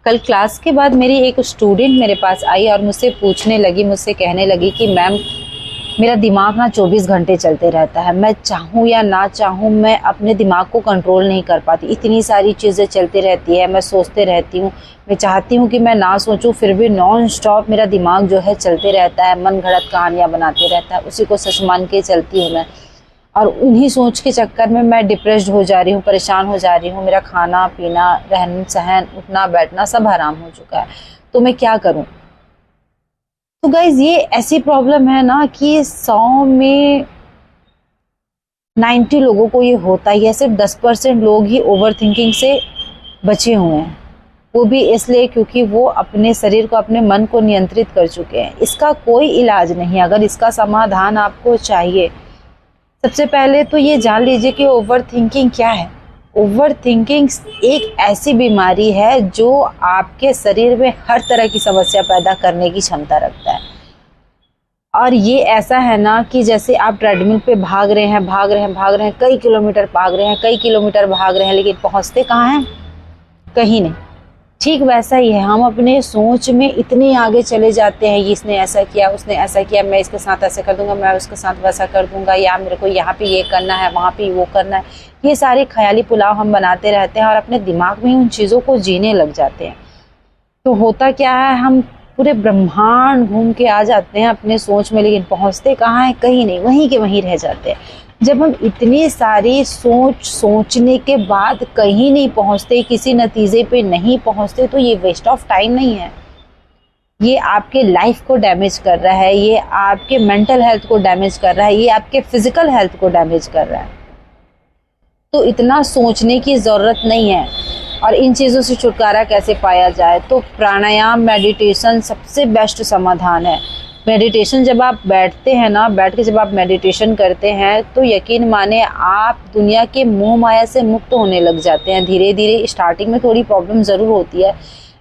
कल क्लास के बाद मेरी एक स्टूडेंट मेरे पास आई और मुझसे कहने लगी कि मैम मेरा दिमाग ना 24 घंटे चलते रहता है, मैं चाहूँ या ना चाहूँ मैं अपने दिमाग को कंट्रोल नहीं कर पाती, इतनी सारी चीज़ें चलती रहती है, मैं सोचते रहती हूँ, मैं चाहती हूँ कि मैं ना सोचूँ फिर भी नॉन स्टॉप मेरा दिमाग जो है चलते रहता है, मन घड़त कहानियाँ बनाते रहता है, उसी को सच मान के चलती हूँ मैं। और उन्हीं सोच के चक्कर में मैं डिप्रेस्ड हो जा रही हूँ, परेशान हो जा रही हूँ, मेरा खाना पीना रहन सहन उठना बैठना सब हराम हो चुका है, तो मैं क्या करूँ। तो गाइज ये ऐसी प्रॉब्लम है ना कि 100 में 90 लोगों को ये होता ही है, सिर्फ 10% लोग ही ओवर थिंकिंग से बचे हुए हैं, वो भी इसलिए क्योंकि वो अपने शरीर को अपने मन को नियंत्रित कर चुके हैं। इसका कोई इलाज नहीं। अगर इसका समाधान आपको चाहिए, सबसे पहले तो ये जान लीजिए कि ओवर थिंकिंग क्या है। ओवर थिंकिंग एक ऐसी बीमारी है जो आपके शरीर में हर तरह की समस्या पैदा करने की क्षमता रखता है। और ये ऐसा है ना कि जैसे आप ट्रेडमिल पे भाग रहे हैं, कई किलोमीटर भाग रहे हैं, लेकिन पहुंचते कहाँ हैं? कहीं नहीं। ठीक वैसा ही है, हम अपने सोच में इतने आगे चले जाते हैं, इसने ऐसा किया, उसने ऐसा किया, मैं इसके साथ ऐसे कर दूंगा, मैं उसके साथ वैसा कर दूंगा, या मेरे को यहाँ पे ये करना है, वहाँ पे वो करना है। ये सारे ख्याली पुलाव हम बनाते रहते हैं और अपने दिमाग में ही उन चीज़ों को जीने लग जाते हैं। तो होता क्या है, हम पूरे ब्रह्मांड घूम के आ जाते हैं अपने सोच में, लेकिन पहुँचते कहाँ हैं? कहीं नहीं, वहीं के वहीं रह जाते हैं। जब हम इतनी सारी सोचने के बाद कहीं नहीं पहुंचते, किसी नतीजे पे नहीं पहुंचते, तो ये वेस्ट ऑफ टाइम नहीं है। ये आपके लाइफ को डैमेज कर रहा है, ये आपके मेंटल हेल्थ को डैमेज कर रहा है, ये आपके फिजिकल हेल्थ को डैमेज कर रहा है। तो इतना सोचने की ज़रूरत नहीं है। और इन चीज़ों से छुटकारा कैसे पाया जाए? तो प्राणायाम, मेडिटेशन सबसे बेस्ट समाधान है। मेडिटेशन जब आप बैठते हैं ना, बैठ के जब आप मेडिटेशन करते हैं तो यकीन माने आप दुनिया के मोह माया से मुक्त होने लग जाते हैं। धीरे धीरे स्टार्टिंग में थोड़ी प्रॉब्लम ज़रूर होती है,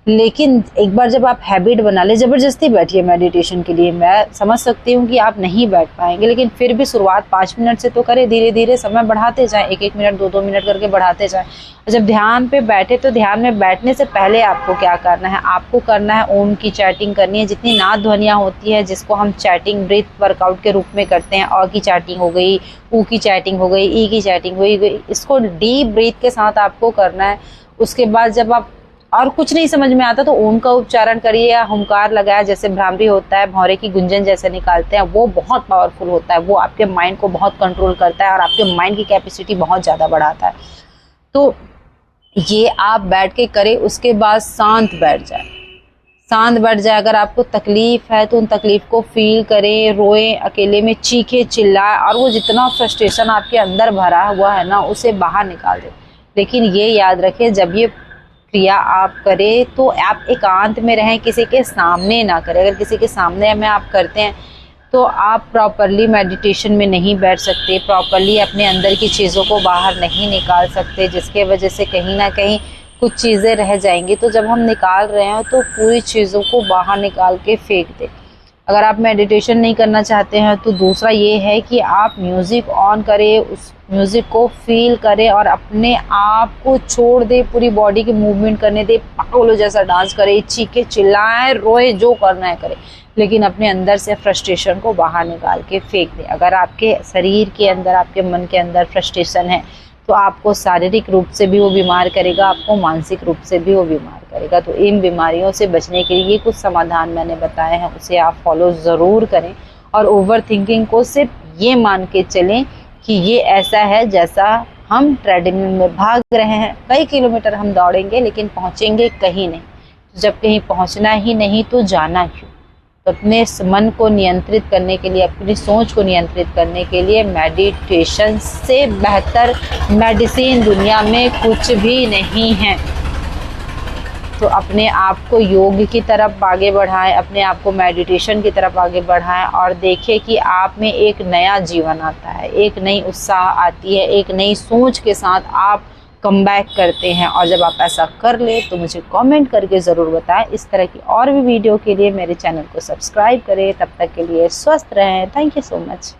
लेकिन एक बार जब आप हैबिट बना ले, ज़बरदस्ती बैठिए मेडिटेशन के लिए। मैं समझ सकती हूँ कि आप नहीं बैठ पाएंगे, लेकिन फिर भी शुरुआत 5 मिनट से तो करें, धीरे धीरे समय बढ़ाते जाएं, 1-1 मिनट 2-2 मिनट करके बढ़ाते जाएं। और जब ध्यान पे बैठे तो ध्यान में बैठने से पहले आपको क्या करना है? आपको करना है ओम की चैटिंग करनी है। जितनी नाद ध्वनियाँ होती है जिसको हम चैटिंग ब्रीथ वर्कआउट के रूप में करते हैं, अ की चैटिंग हो गई, ऊ की चैटिंग हो गई, ई की चैटिंग हो गई, इसको डीप ब्रीथ के साथ आपको करना है। उसके बाद जब आप और कुछ नहीं समझ में आता तो ओम का उच्चारण करिए या हुंकार लगाया, जैसे भ्रामरी होता है, भौरे की गुंजन जैसे निकालते हैं, वो बहुत पावरफुल होता है। वो आपके माइंड को बहुत कंट्रोल करता है और आपके माइंड की कैपेसिटी बहुत ज़्यादा बढ़ाता है। तो ये आप बैठ के करें। उसके बाद शांत बैठ जाए। अगर आपको तकलीफ है तो उन तकलीफ को फील करें, रोएं, अकेले में चीखे चिल्लाएं, और वो जितना फ्रस्ट्रेशन आपके अंदर भरा हुआ है ना, उसे बाहर निकाल दें। लेकिन ये याद रखें, जब ये क्रिया आप करें तो आप एकांत में रहें, किसी के सामने ना करें। अगर किसी के सामने में आप करते हैं तो आप प्रॉपरली मेडिटेशन में नहीं बैठ सकते, प्रॉपरली अपने अंदर की चीज़ों को बाहर नहीं निकाल सकते, जिसके वजह से कहीं ना कहीं कुछ चीज़ें रह जाएंगी। तो जब हम निकाल रहे हैं तो पूरी चीज़ों को बाहर निकाल के फेंक दें। अगर आप मेडिटेशन नहीं करना चाहते हैं तो दूसरा ये है कि आप म्यूज़िक ऑन करें, उस म्यूज़िक को फील करें और अपने आप को छोड़ दे, पूरी बॉडी की मूवमेंट करने दे, पागलों जैसा डांस करें, चीखे चिल्लाएं, रोए, जो करना है करें, लेकिन अपने अंदर से फ्रस्ट्रेशन को बाहर निकाल के फेंक दें। अगर आपके शरीर के अंदर, आपके मन के अंदर फ्रस्ट्रेशन है तो आपको शारीरिक रूप से भी वो बीमार करेगा, आपको मानसिक रूप से भी वो बीमार करेगा। तो इन बीमारियों से बचने के लिए कुछ समाधान मैंने बताए हैं, उसे आप फॉलो ज़रूर करें। और ओवर थिंकिंग को सिर्फ ये मान के चलें कि ये ऐसा है जैसा हम ट्रेडमिल में भाग रहे हैं, कई किलोमीटर हम दौड़ेंगे लेकिन पहुँचेंगे कहीं नहीं। जब कहीं पहुँचना ही नहीं तो जाना क्यों? तो अपने मन को नियंत्रित करने के लिए, अपनी सोच को नियंत्रित करने के लिए मेडिटेशन से बेहतर मेडिसिन दुनिया में कुछ भी नहीं है। तो अपने आप को योग की तरफ आगे बढ़ाएं, अपने आप को मेडिटेशन की तरफ आगे बढ़ाएं और देखें कि आप में एक नया जीवन आता है, एक नई उत्साह आती है, एक नई सोच के साथ आप कम बैक करते हैं। और जब आप ऐसा कर ले तो मुझे कमेंट करके ज़रूर बताएं। इस तरह की और भी वीडियो के लिए मेरे चैनल को सब्सक्राइब करें। तब तक के लिए स्वस्थ रहें। Thank you so much.